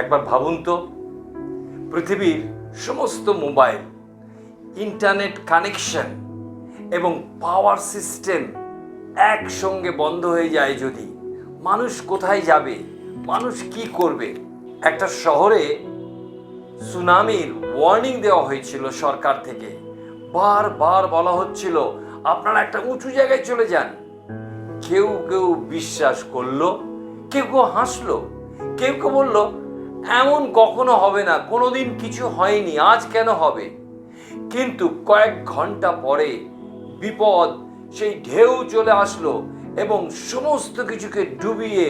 একবার ভাবুন তো, পৃথিবীর সমস্ত মোবাইল, ইন্টারনেট কানেকশন এবং পাওয়ার সিস্টেম একসঙ্গে বন্ধ হয়ে যায় যদি, মানুষ কোথায় যাবে? মানুষ কি করবে? একটা শহরে সুনামির ওয়ার্নিং দেওয়া হয়েছিল সরকার থেকে। বারবার বলা হচ্ছিল আপনারা একটা উঁচু জায়গায় চলে যান। কেউ কেউ বিশ্বাস করলো, কেউ কেউ হাসলো, কেউ কেউ বলল এমন কখনো হবে না, কোনোদিন কিছু হয়নি, আজ কেন হবে? কিন্তু কয়েক ঘন্টা পরে বিপদ সেই ঢেউ চলে আসলো এবং সমস্ত কিছুকে ডুবিয়ে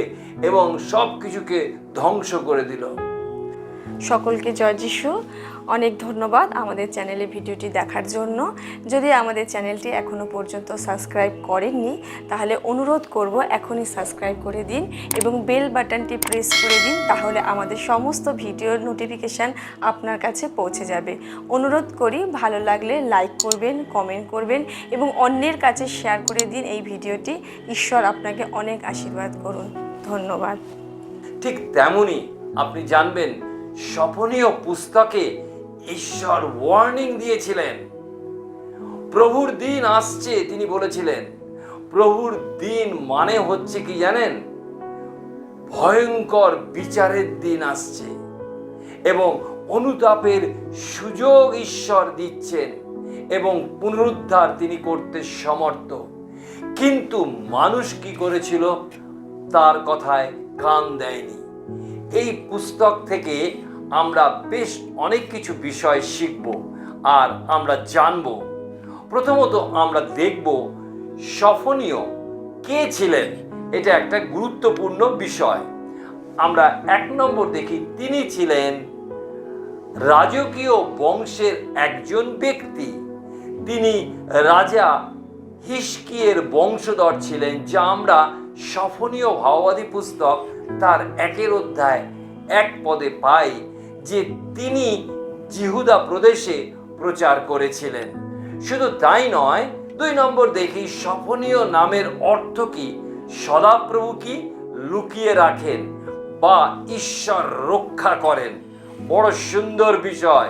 এবং সব কিছুকে ধ্বংস করে দিল। সকলকে জয় যিশু। অনেক ধন্যবাদ আমাদের চ্যানেলে ভিডিওটি দেখার জন্য। যদি আমাদের চ্যানেলটি এখনও পর্যন্ত সাবস্ক্রাইব করেননি তাহলে অনুরোধ করব এখনই সাবস্ক্রাইব করে দিন এবং বেল বাটনটি প্রেস করে দিন, তাহলে আমাদের সমস্ত ভিডিওর নোটিফিকেশান আপনার কাছে পৌঁছে যাবে। অনুরোধ করি ভালো লাগলে লাইক করবেন, কমেন্ট করবেন এবং অন্যের কাছে শেয়ার করে দিন এই ভিডিওটি। ঈশ্বর আপনাকে অনেক আশীর্বাদ করুন। ধন্যবাদ। ঠিক তেমনি আপনি জানবেন শোভনীয় পুস্তকে ঈশ্বর ওয়ার্নিং দিয়েছিলেন। প্রভুর দিন আসছে, তিনি বলেছিলেন। প্রভুর দিন মানে হচ্ছে কি জানেন? ভয়ঙ্কর বিচারের দিন আসছে এবং অনুতাপের সুযোগ ঈশ্বর দিচ্ছেন এবং পুনরুদ্ধার তিনি করতে সমর্থ। কিন্তু মানুষ কি করেছিল? তার কথায় কান দেয়নি। এই পুস্তক থেকে আমরা বেশ অনেক কিছু বিষয় শিখব আর আমরা জানব। প্রথমত আমরা দেখব শোভনীয় কে ছিলেন। এটা একটা গুরুত্বপূর্ণ বিষয়। আমরা 1 নম্বর দেখি, তিনি ছিলেন রাজকীয় বংশের একজন ব্যক্তি। তিনি রাজা হিজকিয়ের বংশধর ছিলেন, যা আমরা শোভনীয় ভাববাদী পুস্তক তার 1 অধ্যায় 1 পদে পাই যে তিনি জিহুদা প্রদেশে প্রচার করেছিলেন। শুধু তাই নয়, 2 নম্বর দেখি শোভনীয় নামের অর্থ কি? সদাপ্রভু কি লুকিয়ে রাখেন বা ঈশ্বর রক্ষা করেন। বড় সুন্দর বিষয়।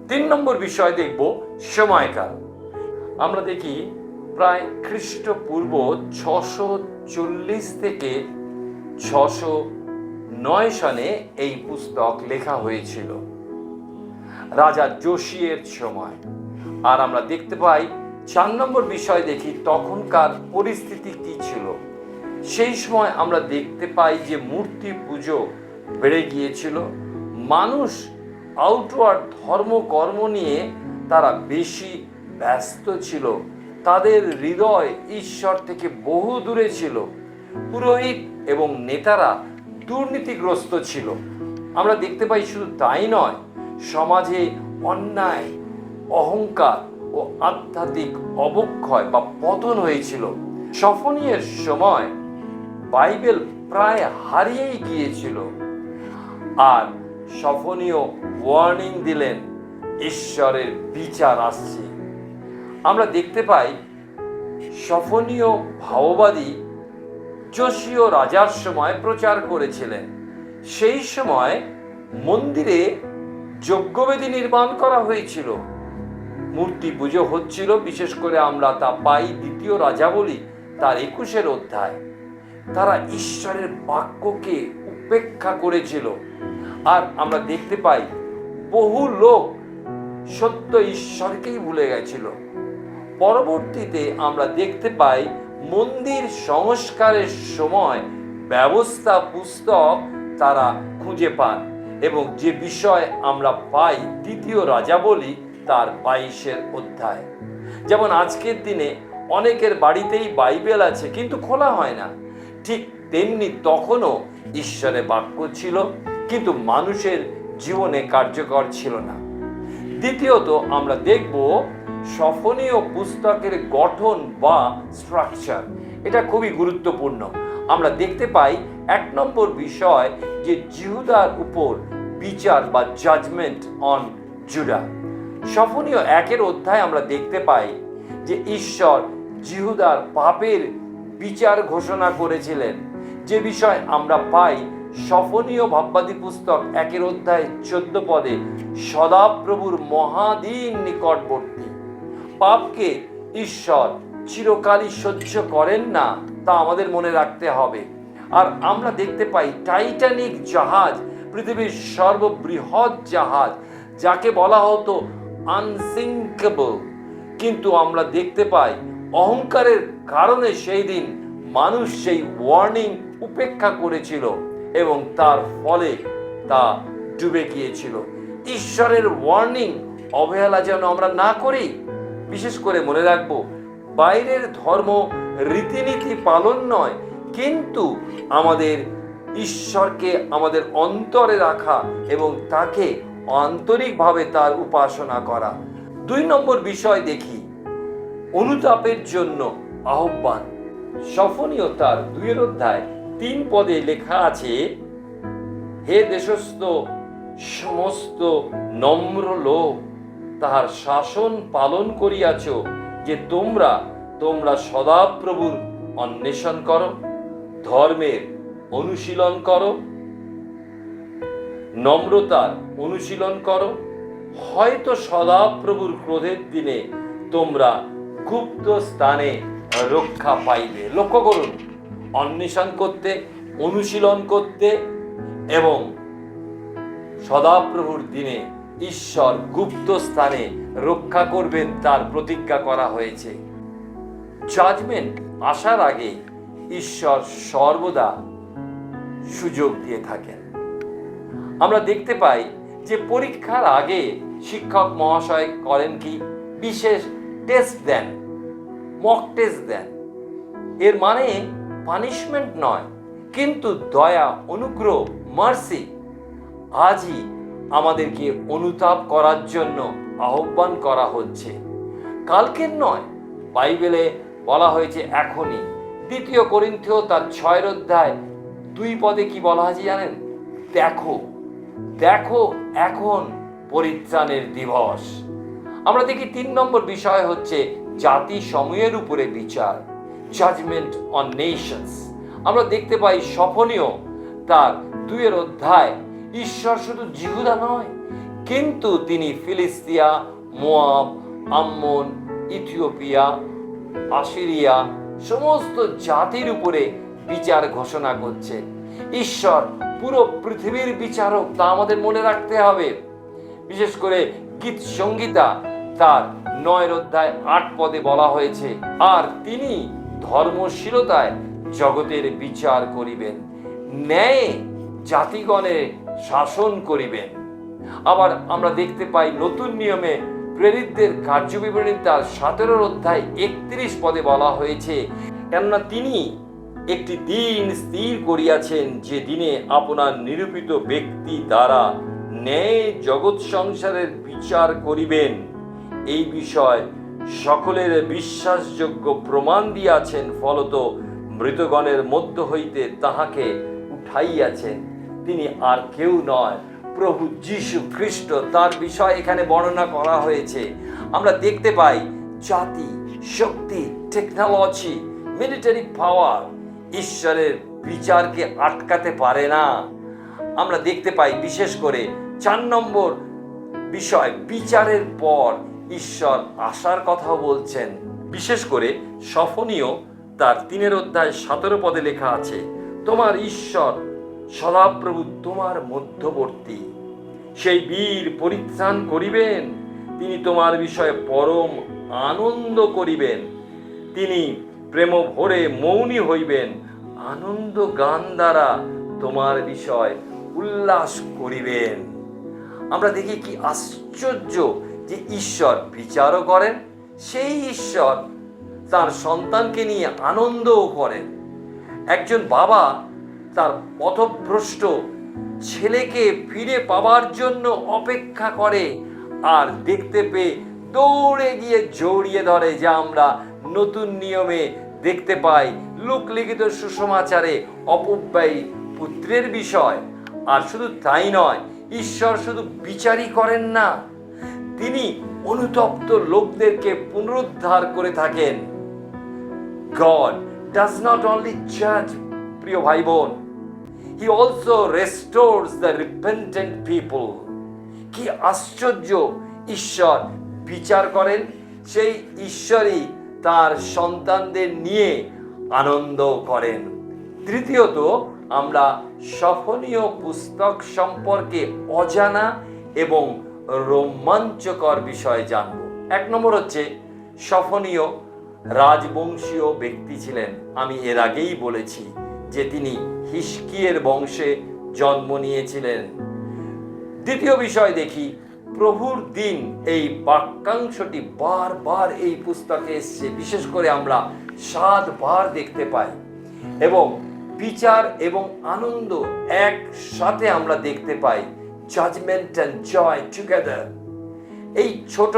3 নম্বর বিষয় দেখব সময়কাল। আমরা দেখি প্রায় খ্রিস্টপূর্ব 640 থেকে 609 সনে এই পুস্তক লেখা হয়েছিল, রাজা যোশিয়ের সময়। আর আমরা দেখতে পাই 4 নম্বর বিষয় দেখি তখনকার পরিস্থিতি কি ছিল। সেই সময় আমরা দেখতে পাই যে মূর্তি পুজো বেড়ে গিয়েছিল। মানুষ আউটওয়ার্ড ধর্মকর্ম নিয়ে তারা বেশি ব্যস্ত ছিল। তাদের হৃদয় ঈশ্বর থেকে বহু দূরে ছিল। পুরোহিত এবং নেতারা দুর্নীতিগ্রস্ত ছিল। আমরা দেখতে পাই শুধু তাই নয়, সমাজে অন্যায়, অহংকার ও আধ্যাত্মিক অবক্ষয় বা পতন হয়েছিল। শোভনীয়ের সময় বাইবেল প্রায় হারিয়েই গিয়েছিল। আর শোভনীয় ওয়ার্নিং দিলেন ঈশ্বরের বিচার আসছে। আমরা দেখতে পাই শোভনীয় ভাববাদী যোশীয় রাজার সময় প্রচার করেছিলেন। সেই সময় মন্দিরে যজ্ঞবেদী নির্মাণ করা হয়েছিল, মূর্তি পুজো হচ্ছিল। বিশেষ করে আমরা তা পাই 2 রাজাবলী তার 21 অধ্যায়। তারা ঈশ্বরের বাক্যকে উপেক্ষা করেছিল। আর আমরা দেখতে পাই বহু লোক সত্য ঈশ্বরকেই ভুলে গেছিল। পরবর্তীতে আমরা দেখতে পাই মন্দির সংস্কারের সময় ব্যবস্থা পুস্তক তারা খুঁজে পান এবং যে বিষয় আমরা পাই 2 রাজাবলী তার 22 অধ্যায়। যেমন আজকের দিনে অনেকের বাড়িতেই বাইবেল আছে কিন্তু খোলা হয় না, ঠিক তেমনি তখনও ঈশ্বরের বাক্য ছিল কিন্তু মানুষের জীবনে কার্যকর ছিল না। দ্বিতীয়ত আমরা দেখব শোভনীয় পুস্তকের গঠন বা স্ট্রাকচার। এটা খুবই গুরুত্বপূর্ণ। আমরা দেখতে পাই 1 নম্বর বিষয় যে জিহুদার উপর বিচার বা জাজমেন্ট অন জুডা। শোভনীয় 1 অধ্যায় আমরা দেখতে পাই যে ঈশ্বর জিহুদার পাপের বিচার ঘোষণা করেছিলেন, যে বিষয় আমরা পাই সফনীয় ভাববাদী পুস্তক 1 অধ্যায় 14 সদাপ্রভুর মহাদিন নিকটবর্তী। পাপকে ঈশ্বর চিরকালই সহ্য করেন না, তা আমাদের মনে রাখতে হবে। আর আমরা দেখতে পাই টাইটানিক জাহাজ, পৃথিবীর সর্ববৃহৎ জাহাজ, যাকে বলা হতো আনসিঙ্কেবল, কিন্তু আমরা দেখতে পাই অহংকারের কারণে সেই দিন মানুষ সেই ওয়ার্নিং উপেক্ষা করেছিল এবং তার ফলে তা ডুবে গিয়েছিল। ঈশ্বরের ওয়ার্নিং অবহেলা যেন আমরা না করি। বিশেষ করে মনে রাখবো, বাইরের ধর্ম রীতিনীতি পালন নয়, কিন্তু আমাদের ঈশ্বরকে আমাদের অন্তরে রাখা এবং তাকে আন্তরিকভাবে তার উপাসনা করা। 2 নম্বর বিষয় দেখি, অনুতাপের জন্য আহ্বান। সফনীয় তার 2 অধ্যায় 3 লেখা আছে, হে দেশস্থ সমস্ত নম্র লোক, তাহার শাসন পালন করিয়াছ, যে তোমরা সদাপ্রভুর অন্বেষণ করো, ধর্মের অনুশীলন করো, নম্রতার অনুশীলন করো, হয়তো সদাপ্রভুর ক্রোধের দিনে তোমরা গুপ্ত স্থানে রক্ষা পাইবে। লক্ষ্য করুন, অন্বেষণ করতে, অনুশীলন করতে এবং সদাপ্রভুর দিনে ঈশ্বর গুপ্ত স্থানে রক্ষা করবেন, তার প্রতিজ্ঞা করা হয়েছে। জাজমেন্ট আসার আগে ঈশ্বর সর্বদা সুযোগ দিয়ে থাকেন। আমরা দেখতে পাই যে পরীক্ষার আগে শিক্ষক মহাশয় করেন কি, বিশেষ টেস্ট দেন, মক টেস্ট দেন। এর মানে পানিশমেন্ট নয়, কিন্তু দয়া, অনুগ্রহ, মার্সি। আজই আমাদেরকে অনুতাপ করার জন্য আহ্বান করা হচ্ছে, কালকের নয়। বাইবেলে বলা হয়েছে এখনই। 2 করিন্থীয় তার 6 অধ্যায় 2 কি বলা হয়েছে জানেন? দেখো দেখো এখন পরিত্রাণের দিবস। আমরা দেখি 3 নম্বর বিষয় হচ্ছে জাতি সমূহের উপরে বিচার, জাজমেন্ট অন নেশনস। আমরা দেখতে পাই সফনীয় তার 2 অধ্যায়, ঈশ্বর শুধু জিহুদা নয়, কিন্তু তিনি ফিলিস্তিয়া, মোয়াব, আম্মন, ইথিওপিয়া, আসিরিয়া সমস্ত জাতির উপরে বিচার ঘোষণা করছেন। ঈশ্বর পুরো পৃথিবীর বিচারক, তা আমাদের মনে রাখতে হবে। বিশেষ করে গীত সংগীতা তার 9 অধ্যায় 8 বলা হয়েছে, আর তিনি ধর্মশীলতায় জগতের বিচার করিবেন, ন্যায়ে জাতিগণে শাসন করিবেন। আবার আমরা দেখতে পাই নতুন নিয়মে প্রেরিতদের কার্যবিবরণী তার 17 অধ্যায় 31 বলা হয়েছে, কেননা তিনি একটি দিন স্থির করিয়াছেন, যে দিনে আপনার নিরূপিত ব্যক্তি দ্বারা ন্যায় জগৎ সংসারের বিচার করিবেন। এই বিষয় সকলের বিশ্বাসযোগ্য প্রমাণ দিয়াছেন, ফলত মৃতগণের মধ্য হইতে তাহাকে উঠাইয়াছেন। তিনি আর কেউ নয়, প্রভু যীশু খ্রিস্ট। তার বিষয় এখানে বর্ণনা করা হয়েছে। আমরা দেখতে পাই জাতি, শক্তি, টেকনোলজি, মিলিটারি পাওয়ার ঈশ্বরের বিচারকে আটকাতে পারে না। আমরা দেখতে পাই বিশেষ করে 4 নম্বর বিষয়, বিচারের পর ঈশ্বর আসার কথাও বলছেন। বিশেষ করে সফনীয় তার 3 অধ্যায় 17 লেখা আছে, তোমার ঈশ্বর সদাপ্রভু তোমার মধ্যবর্তী, সেই বীর পরিত্রাণ করিবেন, তিনি তোমার বিষয়ে পরম আনন্দ করিবেন, তিনি প্রেম ভরে মৌনী হইবেন, আনন্দ গান দ্বারা তোমার বিষয় উল্লাস করিবেন। আমরা দেখি কি আশ্চর্য যে ঈশ্বর বিচারও করেন, সেই ঈশ্বর তার সন্তানকে নিয়ে আনন্দও করেন। একজন বাবা তার পথভ্রষ্ট ছেলেকে ফিরে পাবার জন্য অপেক্ষা করে, আর দেখতে পেয়ে দৌড়ে গিয়ে জড়িয়ে ধরে, যা আমরা নতুন নিয়মে দেখতে পাই লূক লিখিত সুসমাচারে অপব্যয়ী পুত্রের বিষয়। আর শুধু তাই নয়, ঈশ্বর শুধু বিচারই করেন না, তিনি অনুতপ্ত লোকদেরকে পুনরুদ্ধার করে থাকেন। God does not only judge, প্রিয় ভাই বোন, He also restores the repentant people. কি আশ্চর্য! ঈশ্বর বিচার করেন, সেই ঈশ্বরই তার সন্তানদের নিয়ে আনন্দ করেন। তৃতীয়ত, আমরা সফনীয় পুস্তক সম্পর্কে অজানা এবং রোমাঞ্চকর বিষয় জানব। 1 নম্বর হচ্ছে, সফনীয় রাজবংশীয় ব্যক্তি ছিলেন। আমি এর আগেই বলেছি যে তিনি হিজকিয়ের বংশে জন্ম নিয়েছিলেন। দ্বিতীয় বিষয় দেখি, প্রভুর দিন, এই বাক্যাংশটি বারবার এই পুস্তকে এসছে, বিশেষ করে আমরা 7 বার দেখতে পাই, এবং বিচার এবং আনন্দ একসাথে আমরা দেখতে পাই। Judgment and joy together. এই ছোট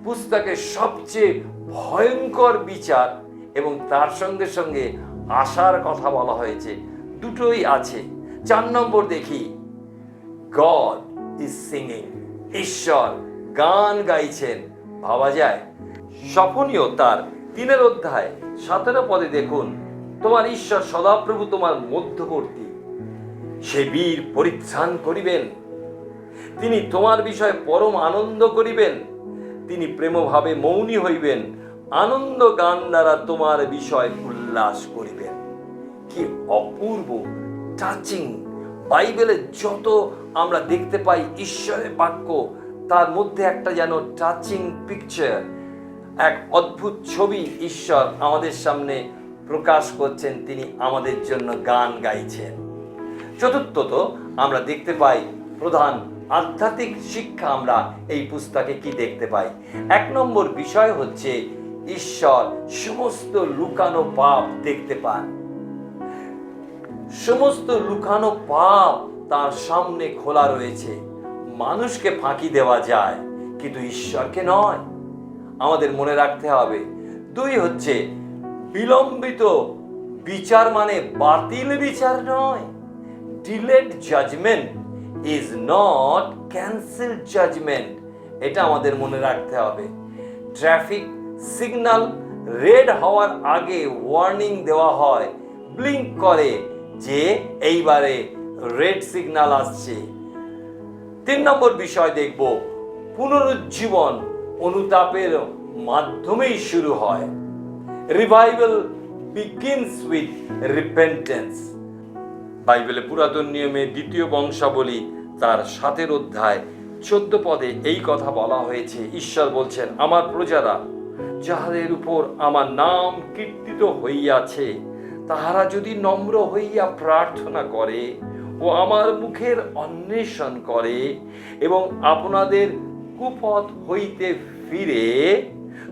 পুস্তকে সবচেয়ে ভয়ঙ্কর বিচার এবং তার সঙ্গে সঙ্গে আশার কথা বলা হয়েছে, দুটোই আছে। 4 নম্বর দেখি, গড ইজ সিঙ্গিং। ঈশ্বর গান গাইছেন। ভাবা যায়, সফনীয় তার 3 অধ্যায় 17 পদে দেখুন, তোমার ঈশ্বর সদাপ্রভু তোমার মধ্যবর্তী, সে বীর পরিত্রাণ করিবেন, তিনি তোমার বিষয়ে পরম আনন্দ করিবেন, তিনি প্রেমভাবে মৌনী হইবেন, আনন্দ গান দ্বারা তোমার বিষয় উল্লাস করিবেন। কি অপূর্ব, টাচিং! বাইবেলে যত আমরা দেখতে পাই ঈশ্বরের বাক্য, তার মধ্যে একটা যেন টাচিং পিকচার, এক অদ্ভুত ছবি ঈশ্বর আমাদের সামনে প্রকাশ করছেন। তিনি আমাদের জন্য গান গাইছেন। চতুর্থত, আমরা দেখতে পাই প্রধান আধ্যাত্মিক শিক্ষা। আমরা এই পুস্তকে কি দেখতে পাই? 1 নম্বর বিষয় হচ্ছে, ঈশ্বর সমস্ত লুকানো পাপ দেখতে পান। সমস্ত লুকানো পাপ তার সামনে খোলা রয়েছে। মানুষকে ফাঁকি দেওয়া যায়, কিন্তু ঈশ্বরকে নয়। আমাদের মনে রাখতে হবে। 2 হচ্ছে, বিলম্বিত বিচার মানে বাতিল বিচার নয়। Delayed judgement is not cancelled judgement. এটা আমাদের মনে রাখতে হবে। ট্রাফিক সিগন্যাল রেড হওয়ার আগে ওয়ার্নিং দেওয়া হয়, ব্লিঙ্ক করে যে এইবারে রেড সিগন্যাল আসছে। 3 নম্বর বিষয় দেখব, পুনরুজ্জীবন অনুতাপের মাধ্যমেই শুরু হয়। Revival begins with repentance. বাইবেলে পুরাতন নিয়মে 2 বংশাবলী তার 7 অধ্যায় 14 পদে এই কথা বলা হয়েছে। ঈশ্বর বলছেন, আমার প্রজারা যাহাদের উপর আমার নাম কীর্তিত হইয়াছে, তাহারা যদি নম্র হইয়া প্রার্থনা করে ও আমার মুখের অন্বেষণ করে এবং আপনাদের কুপথ হইতে ফিরে,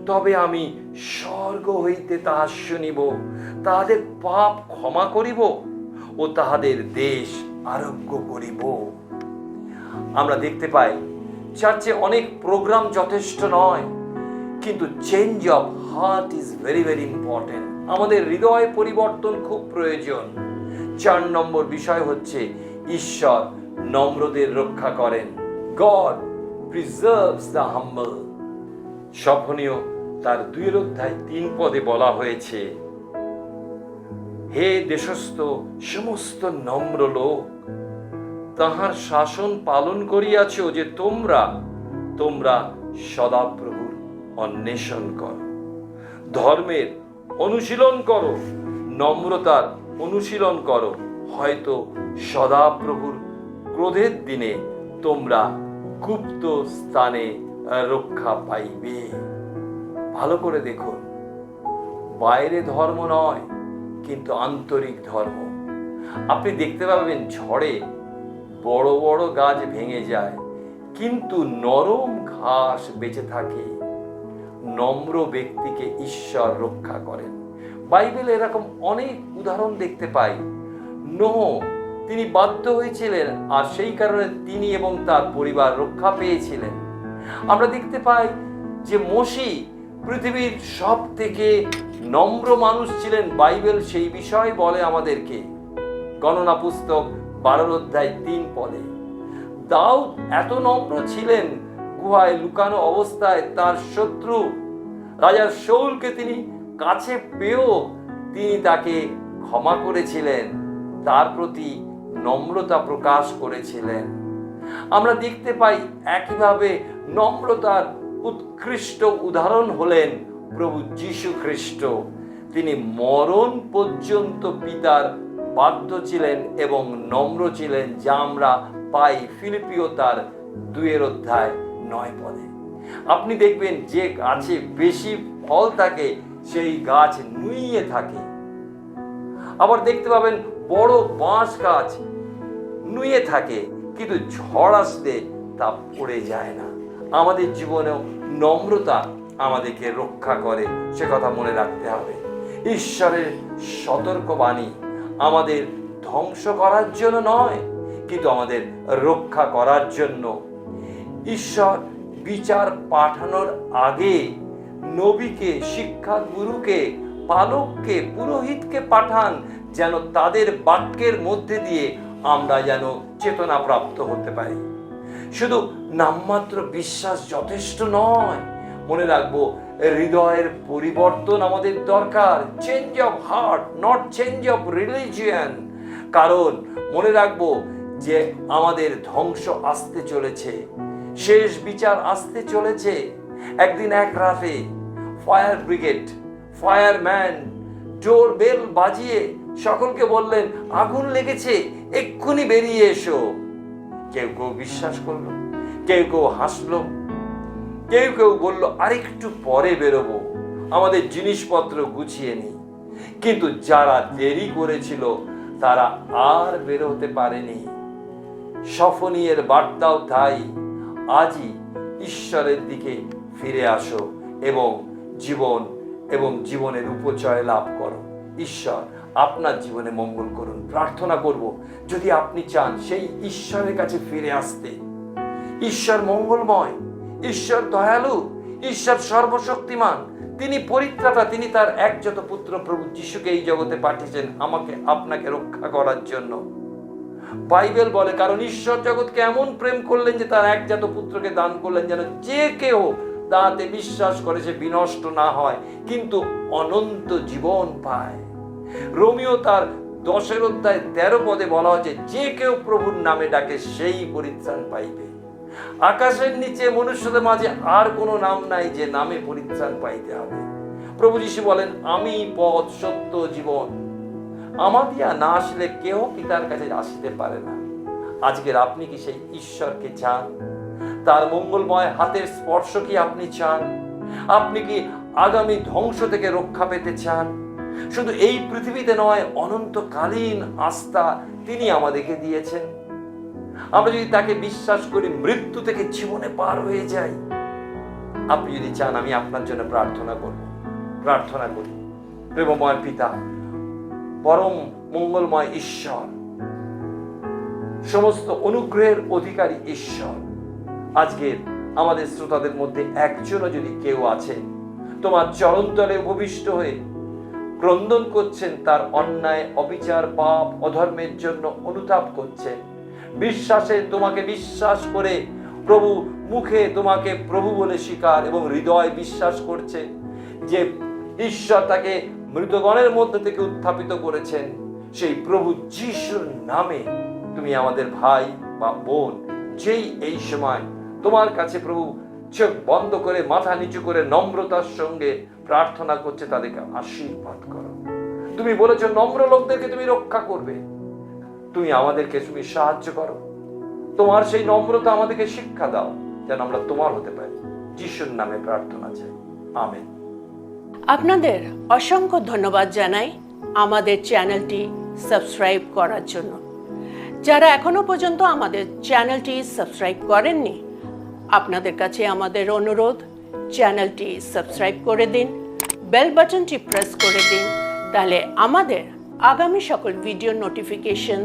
তবে আমি স্বর্গ হইতে তাহা শুনিব, তাহাদের পাপ ক্ষমা করিব ও তাহাদের দেশ আরোগ্য করিব। আমরা দেখতে পাই, চার্চে অনেক প্রোগ্রাম যথেষ্ট নয়, কিন্তু change of heart is very very important. আমাদের হৃদয় পরিবর্তন খুব প্রয়োজন। 4 নম্বর বিষয় হচ্ছে, ঈশ্বর নম্রদের রক্ষা করেন। God প্রিজার্ভস the humble. সফনীয় তার 2 অধ্যায় 3 পদে বলা হয়েছে, হে দেশস্থ সমস্ত নম্র লোক, তাহার শাসন পালন করিয়াছ যে তোমরা সদাপ্রভুর অন্বেষণ করো, ধর্মের অনুশীলন করো, নম্রতার অনুশীলন করো, হয়তো সদাপ্রভুর ক্রোধের দিনে তোমরা গুপ্ত স্থানে রক্ষা পাইবে। ভালো করে দেখুন, বাইরে ধর্ম নয়, কিন্তু আন্তরিক ধর্ম। আপনি দেখতে পাবেন, ঝড়ে বড় বড় গাছ ভেঙে যায়, কিন্তু নরম ঘাস বেঁচে থাকে। নম্র ব্যক্তিকে ঈশ্বর রক্ষা করেন। বাইবেলে এরকম অনেক উদাহরণ দেখতে পাই। নোহ, তিনি বাধ্য হয়েছিলেন, আর সেই কারণে তিনি এবং তার পরিবার রক্ষা পেয়েছিলেন। আমরা দেখতে পাই যে মোশি পৃথিবীর সব থেকে নম্র মানুষ ছিলেন। বাইবেল সেই বিষয় বলে আমাদেরকে। গণনা পুস্তক 12 অধ্যায় 3 পদে। দাউদ এত নম্র ছিলেন, গুহায় লুকানো অবস্থায় তার শত্রু রাজা শাউলকে তিনি কাছে পেয়েও তিনি তাকে ক্ষমা করেছিলেন। তার প্রতি নম্রতা প্রকাশ করেছিলেন। আমরা দেখতে পাই একইভাবে নম্রতার উৎকৃষ্ট উদাহরণ হলেন প্রভু যীশু খ্রিস্ট। তিনি মরণ পর্যন্ত পিতার বাধ্য ছিলেন এবং নম্র ছিলেন, যা আমরা পাই ফিলিপিও তার 2:9 আপনি দেখবেন যে গাছে বেশি ফল থাকে সেই গাছ নুইয়ে থাকে। আবার দেখতে পাবেন বড় বাঁশ গাছ নুয়ে থাকে, কিন্তু ঝড় আসলে তা পড়ে যায় না। আমাদের জীবনেও নম্রতা আমাদেরকে রক্ষা করে, সে কথা মনে রাখতে হবে। ঈশ্বরের সতর্কবাণী আমাদের ধ্বংস করার জন্য নয়, কিন্তু আমাদের রক্ষা করার জন্য। ঈশ্বর বিচার পাঠানোর আগে নবীকে, শিক্ষা গুরুকে, পালককে, পুরোহিতকে পাঠান, যেন তাদের বাক্যের মধ্যে দিয়ে আমরা যেন চেতনা প্রাপ্ত হতে পারি। শুধু নামমাত্র বিশ্বাস যথেষ্ট নয়, মনে রাখবো হৃদয়ের পরিবর্তন আমাদের দরকার। Change of heart, not change of religion. কারণ মনে রাখবো যে আমাদের ধ্বংস আসতে চলেছে, শেষ বিচার আসতে চলেছে। একদিন এক রাতে ফায়ার ব্রিগেড, ফায়ারম্যান ডোর বেল বাজিয়ে সকলকে বললেন, আগুন লেগেছে, এক্ষুনি বেরিয়ে এসো। কেউ কেউ বিশ্বাস করলো, কেউ কেউ হাসলো, কেউ কেউ বললো আরেকটু পরে বেরোবো, আমাদের জিনিসপত্র গুছিয়ে নিই। কিন্তু যারা দেরি করেছিল তারা আর বেরোতে পারেনি। সফনিয়ের বার্তাও তাই। আজই ঈশ্বরের দিকে ফিরে আসো এবং জীবনের উপচয় লাভ করো। ঈশ্বর আপনার জীবনে মঙ্গল করুন। প্রার্থনা করব, যদি আপনি চান সেই ঈশ্বরের কাছে ফিরে আসতে। ঈশ্বর মঙ্গলময়, ঈশ্বর দয়ালু, ঈশ্বর সর্বশক্তিমান, তিনি পরিত্রাতা। তিনি তার একজাত পুত্র প্রভু যিশুকে এই জগতে পাঠিয়েছেন আমাকে আপনাকে রক্ষা করার জন্য। বাইবেল বলে, কারণ ঈশ্বর জগৎকে এমন প্রেম করলেন যে তার একজাত পুত্রকে দান করলেন, যেন যে কেউ তাতে বিশ্বাস করে সে বিনষ্ট না হয়, কিন্তু অনন্ত জীবন পায়। রোমিও তার 10:13 বলা হয়েছে, যে কেউ প্রভুর নামে ডাকে সেই পরিত্রাণ পাইবে। আকাশের নিচে মনুষ্যদের মাঝে আর কোনো নাম নাই যে নামে পরিত্রাণ পাইতে হবে। প্রভু যীশু বলেন, আমি পথ, সত্য, জীবন, আমার দিয়া না আসলে কেউ পিতার কাছে আসিতে পারে না। আজকের আপনি কি সেই ঈশ্বরকে চান? তার মঙ্গলময় হাতের স্পর্শ কি আপনি চান? আপনি কি আগামী ধ্বংস থেকে রক্ষা পেতে চান? শুধু এই পৃথিবীতে নয়, অনন্তকালীন আস্থা তিনি আমাদেরকে দিয়েছেন। আমরা যদি তাকে বিশ্বাস করি, মৃত্যু থেকে জীবনে পার হয়ে যাই। আপনি যদি চান, আমি আপনার জন্য প্রার্থনা করব। প্রার্থনা করি। প্রেমময় পিতা, পরম মঙ্গলময় ঈশ্বর, সমস্ত অনুগ্রহের অধিকারী ঈশ্বর, আজকের আমাদের শ্রোতাদের মধ্যে একজনও যদি কেউ আছে তোমার চরণতলে উপবিষ্ট হয়ে ক্রন্দন করছেন, তার অন্যায়, অবিচার, পাপ, অধর্মের জন্য অনুতাপ করছেন, বিশ্বাসে তোমাকে বিশ্বাস করে প্রভু, মুখে তোমাকে প্রভু বলে স্বীকার এবং হৃদয় বিশ্বাস করছে যে ঈশ্বর তাকে মৃতগণের মধ্যে থেকে উত্থাপিত করেছেন, সেই প্রভু যিশুর নামে তুমি আমাদের ভাই বা বোন যেই এই সময় তোমার কাছে প্রভু চোখ বন্ধ করে, মাথা নিচু করে নম্রতার সঙ্গে প্রার্থনা করছে, তাদেরকে আশীর্বাদ করো। তুমি বলেছো নম্র লোকদেরকে তুমি রক্ষা করবে। তুমি আমাদেরকে তুমি সাহায্য করো। তোমার সেই নম্রতা আমাদেরকে শিক্ষা দাও, যেন আমরা তোমার হতে পারি। যিশুর নামে প্রার্থনা চাই, আমেন। আপনাদের অসংখ্য ধন্যবাদ জানাই আমাদের চ্যানেলটি সাবস্ক্রাইব করার জন্য। যারা এখনো পর্যন্ত আমাদের চ্যানেলটি সাবস্ক্রাইব করেননি, আপনাদের কাছে আমাদের অনুরোধ, চ্যানেলটি সাবস্ক্রাইব করে দিন, বেল বাটনটি প্রেস করে দিন, তাহলে আমাদের আগামী সকল ভিডিও নোটিফিকেশন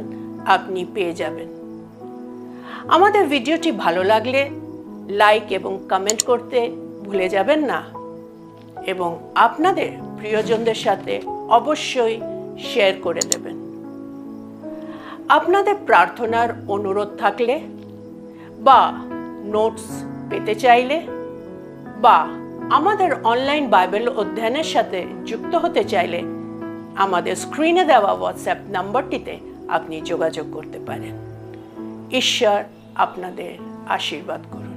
আপনি পেয়ে যাবেন। আমাদের ভিডিওটি ভালো লাগলে লাইক এবং কমেন্ট করতে ভুলে যাবেন না, এবং আপনাদের প্রিয়জনদের সাথে অবশ্যই শেয়ার করে দেবেন। আপনাদের প্রার্থনার অনুরোধ থাকলে বা নোটস পেতে চাইলে বা আমাদের অনলাইন বাইবেল অধ্যয়নের সাথে যুক্ত হতে চাইলে আমাদের স্ক্রিনে দেওয়া হোয়াটসঅ্যাপ নম্বরটিতে আপনি যোগাযোগ করতে পারেন। ঈশ্বর আপনাদের আশীর্বাদ করুন।